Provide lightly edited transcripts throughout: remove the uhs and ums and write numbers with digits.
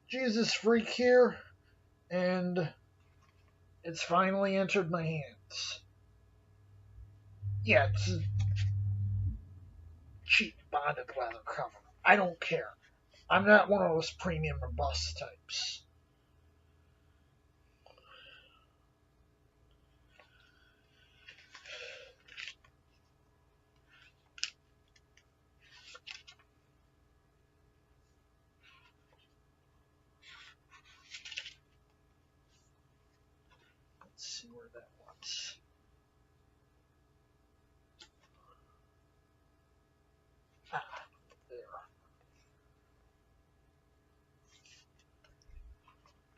Jesus freak here, and it's finally entered my hands. Yeah, it's a cheap bonded leather cover. I don't care. I'm not one of those premium or bust types. Let's see where that was. Ah, there.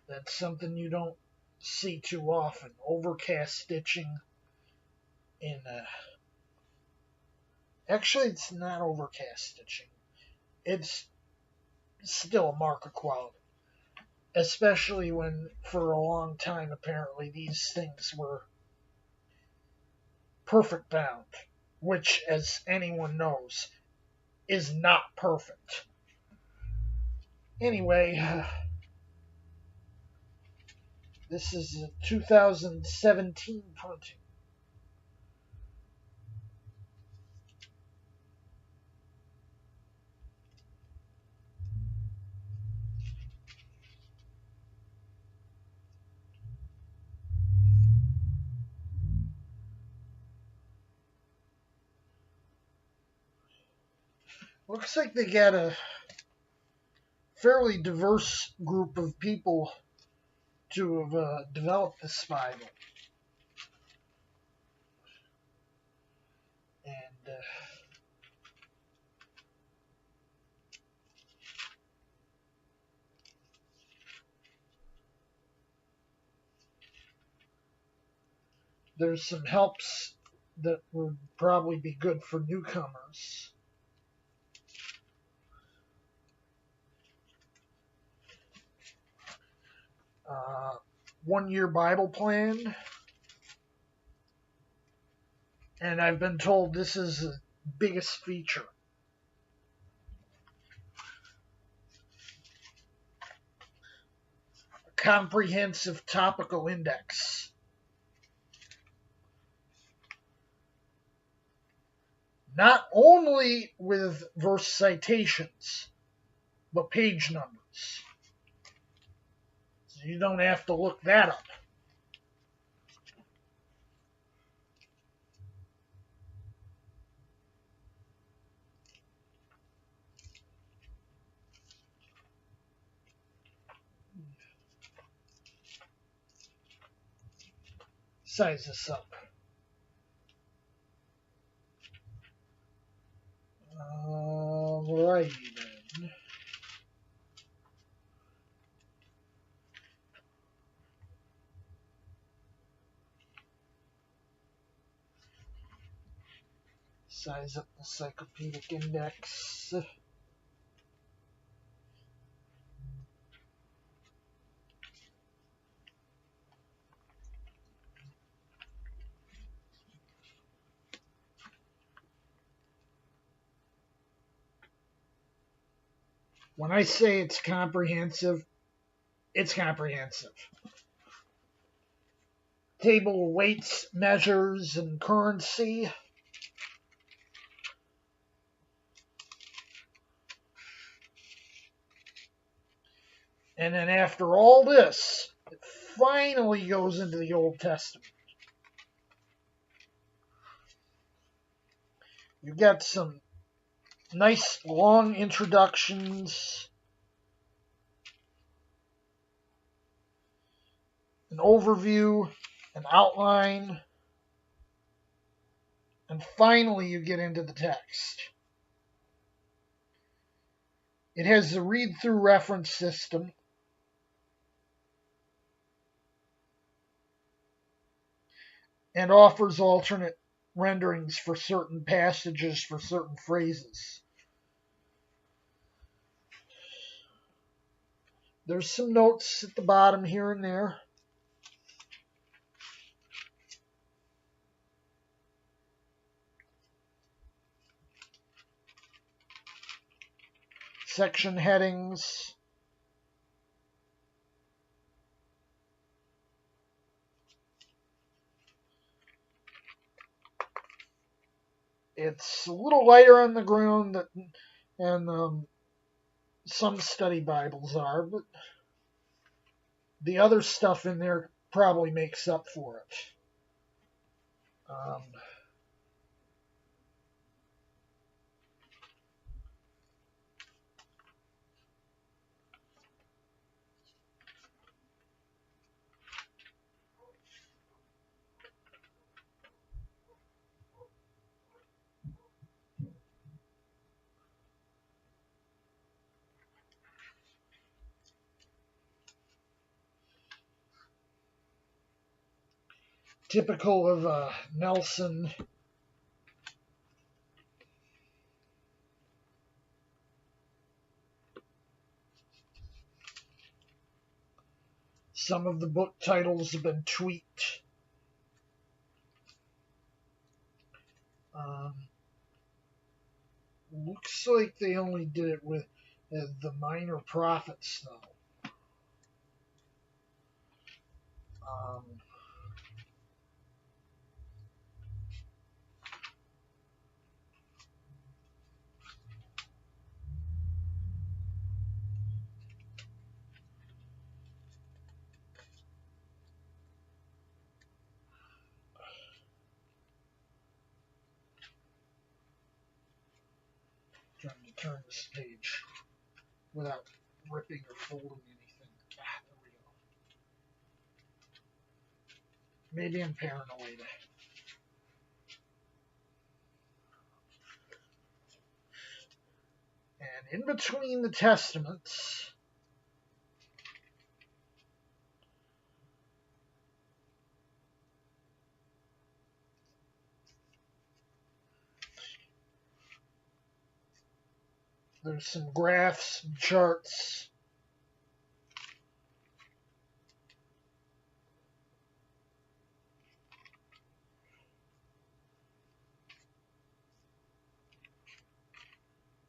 That's something you don't see too often. Overcast stitching in actually it's not overcast stitching. It's still a mark of quality. Especially when for a long time apparently these things were perfect bound, which as anyone knows is not perfect. Anyway, this is a 2017 printing. Looks like they got a fairly diverse group of people to have developed this Bible. And there's some helps that would probably be good for newcomers. Uh, 1-year Bible plan. And I've been told this is the biggest feature. A comprehensive topical index. Not only with verse citations, but page numbers. So you don't have to look that up. Size this up. Alrighty then. Size up the encyclopedic index. When I say it's comprehensive, it's comprehensive. Table of weights, measures, and currency. And then after all this, it finally goes into the Old Testament. You got some nice long introductions, an overview, an outline, and finally you get into the text. It has the read-through reference system, and offers alternate renderings for certain passages, for certain phrases. There's some notes at the bottom here and there. Section headings. It's a little lighter on the ground than some study Bibles are, but the other stuff in there probably makes up for it. Um, Typical of Nelson. Some of the book titles have been tweaked. Um, Looks like they only did it with the minor prophets, though. Um, Trying to turn this page without ripping or folding anything. There we go. Maybe I'm paranoid. And in between the testaments, there's some graphs and charts.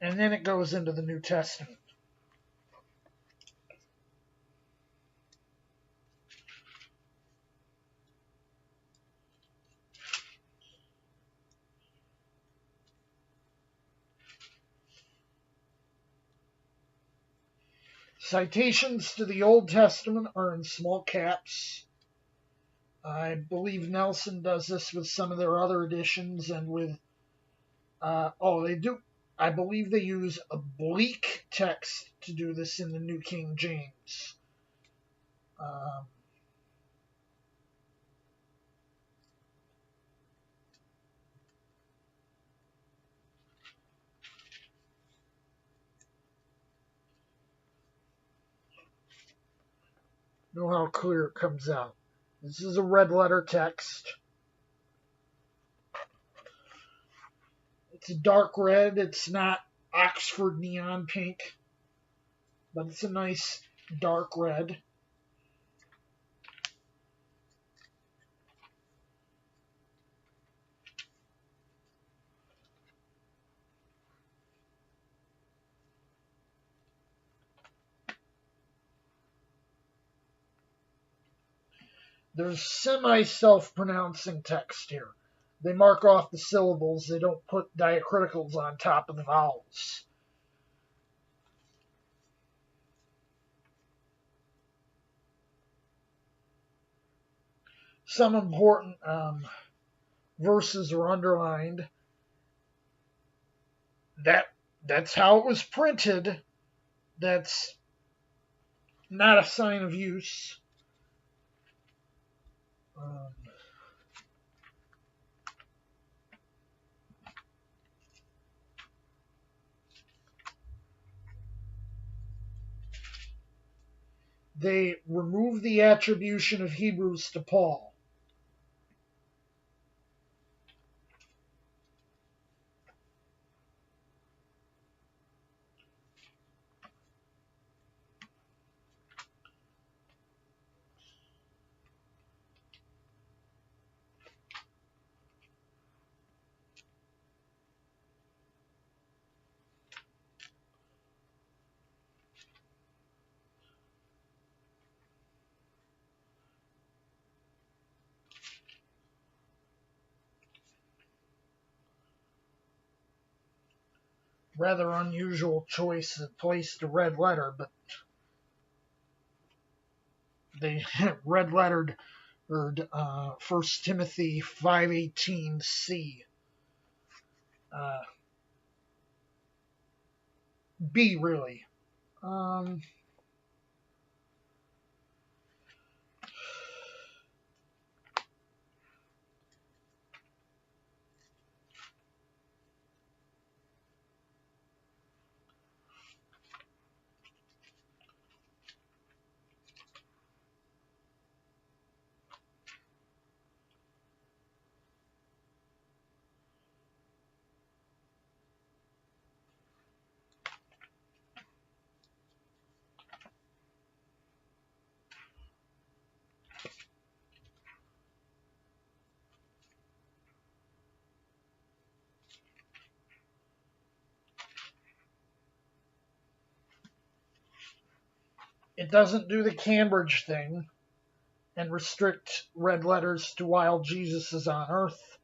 And then it goes into the New Testament. Citations to the Old Testament are in small caps. I believe Nelson does this with some of their other editions and with, they do. I believe they use oblique text to do this in the New King James. Um, know how clear it comes out. This is a red letter text. It's a dark red. It's not Oxford neon pink, but it's a nice dark red. There's semi-self-pronouncing text here. They mark off the syllables. They don't put diacriticals on top of the vowels. Some important verses are underlined. That's how it was printed. That's not a sign of use. Um, they remove the attribution of Hebrews to Paul. Rather unusual choice that placed a red letter, but they red lettered 1 Timothy 5:18 uh, B really. Um, it doesn't do the Cambridge thing and restrict red letters to while Jesus is on earth.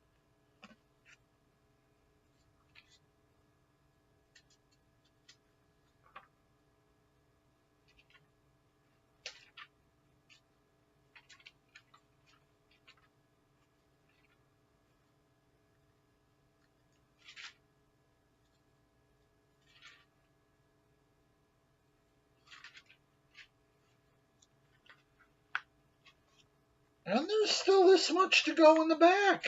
And there's still this much to go in the back.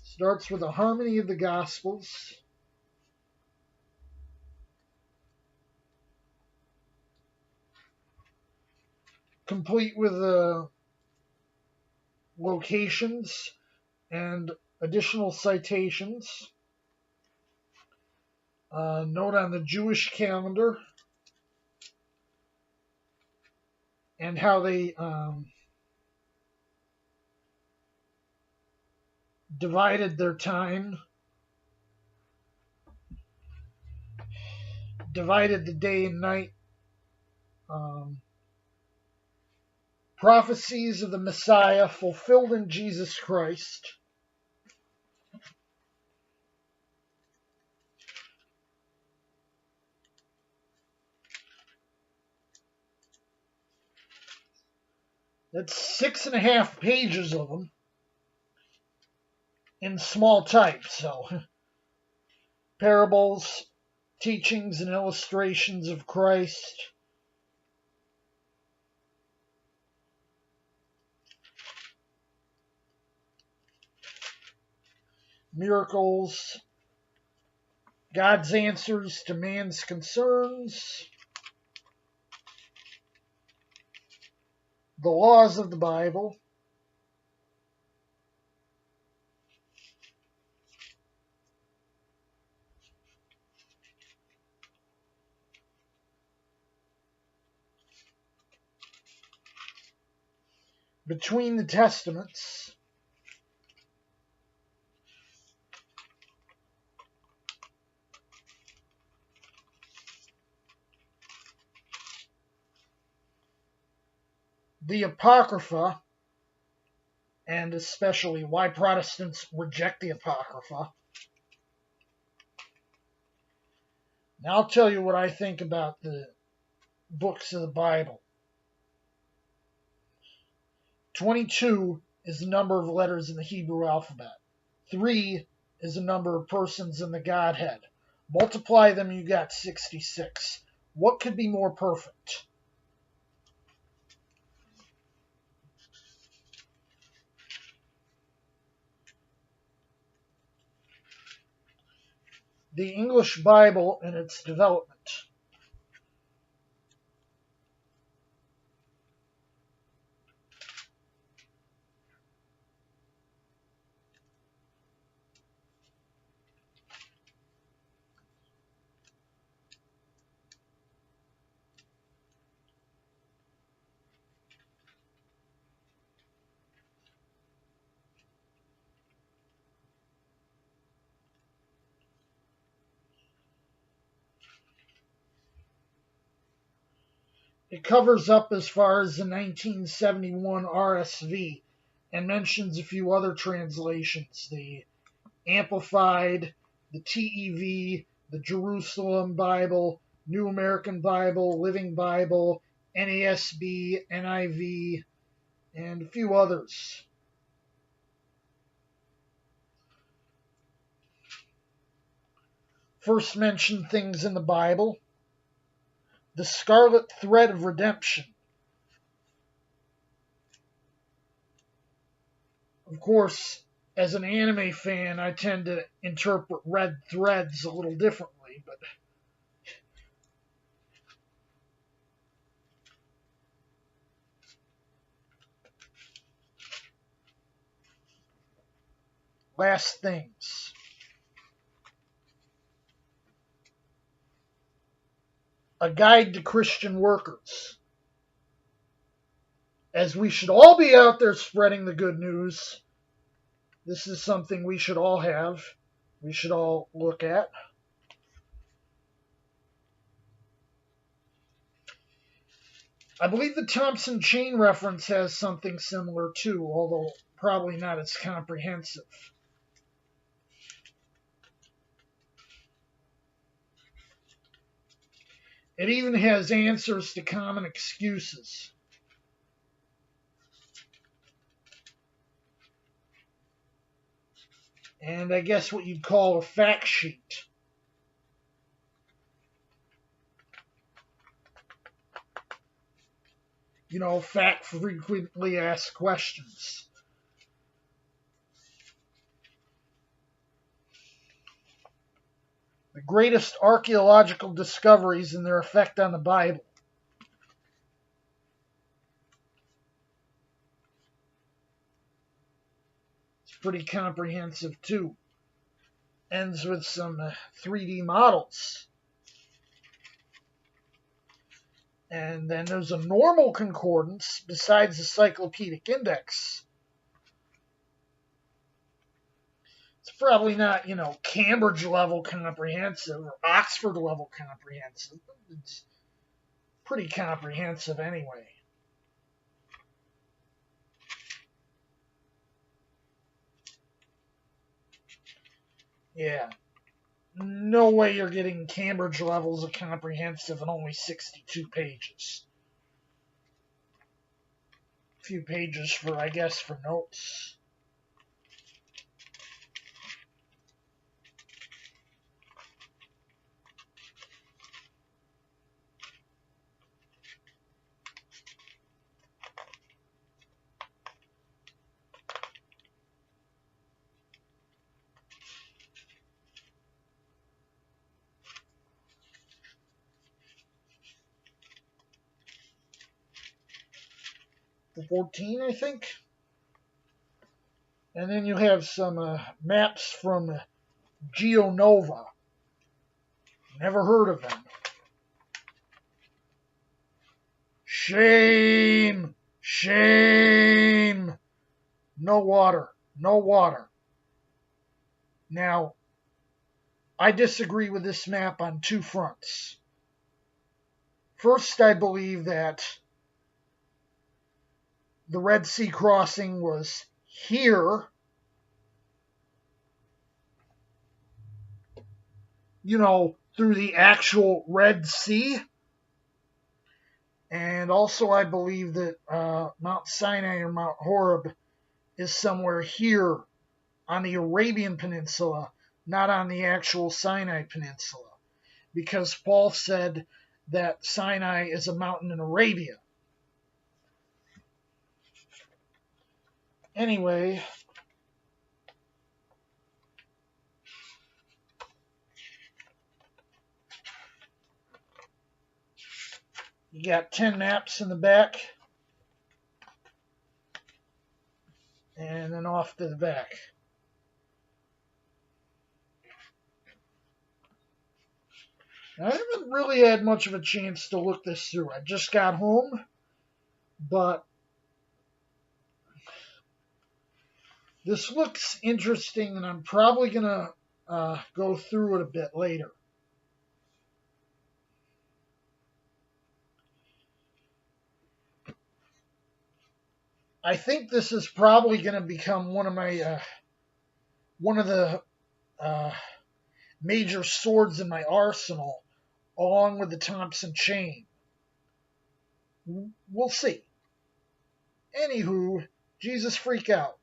Starts with a harmony of the Gospels. Complete with locations and additional citations. Note on the Jewish calendar and how they divided their time, divided the day and night. Prophecies of the Messiah fulfilled in Jesus Christ. That's 6.5 pages of them in small type. So, parables, teachings, and illustrations of Christ. Miracles, God's answers to man's concerns, the laws of the Bible, between the Testaments, the Apocrypha, and especially why Protestants reject the Apocrypha. Now I'll tell you what I think about the books of the Bible. 22 is the number of letters in the Hebrew alphabet. 3 is the number of persons in the Godhead. Multiply them, you got 66. What could be more perfect? The English Bible and its development. It covers up as far as the 1971 RSV and mentions a few other translations, the Amplified, the TEV, the Jerusalem Bible, New American Bible, Living Bible, NASB, NIV, and a few others. First mentioned things in the Bible: the scarlet thread of redemption. Of course, as an anime fan, I tend to interpret red threads a little differently, but last things. A guide to Christian workers. As we should all be out there spreading the good news, this is something we should all have, we should all look at. I believe the Thompson Chain Reference has something similar too, although probably not as comprehensive. It even has answers to common excuses. And I guess what you'd call a fact sheet. You know, fact frequently asked questions. The greatest archaeological discoveries and their effect on the Bible. It's pretty comprehensive too. Ends with some 3D models. And then there's a normal concordance besides the Cyclopedic Index. It's probably not, Cambridge level comprehensive or Oxford level comprehensive. It's pretty comprehensive anyway. Yeah. No way you're getting Cambridge levels of comprehensive in only 62 pages. A few pages for notes. The 14, I think. And then you have some maps from GeoNova. Never heard of them. Shame! Shame! No water. No water. Now, I disagree with this map on two fronts. First, I believe that the Red Sea crossing was here, through the actual Red Sea. And also I believe that Mount Sinai or Mount Horeb is somewhere here on the Arabian Peninsula, not on the actual Sinai Peninsula. Because Paul said that Sinai is a mountain in Arabia. Anyway, you got 10 maps in the back. And then off to the back. Now, I haven't really had much of a chance to look this through. I just got home, but this looks interesting, and I'm probably going to go through it a bit later. I think this is probably going to become one of the uh, major swords in my arsenal, along with the Thompson chain. We'll see. Anywho, Jesus freak out.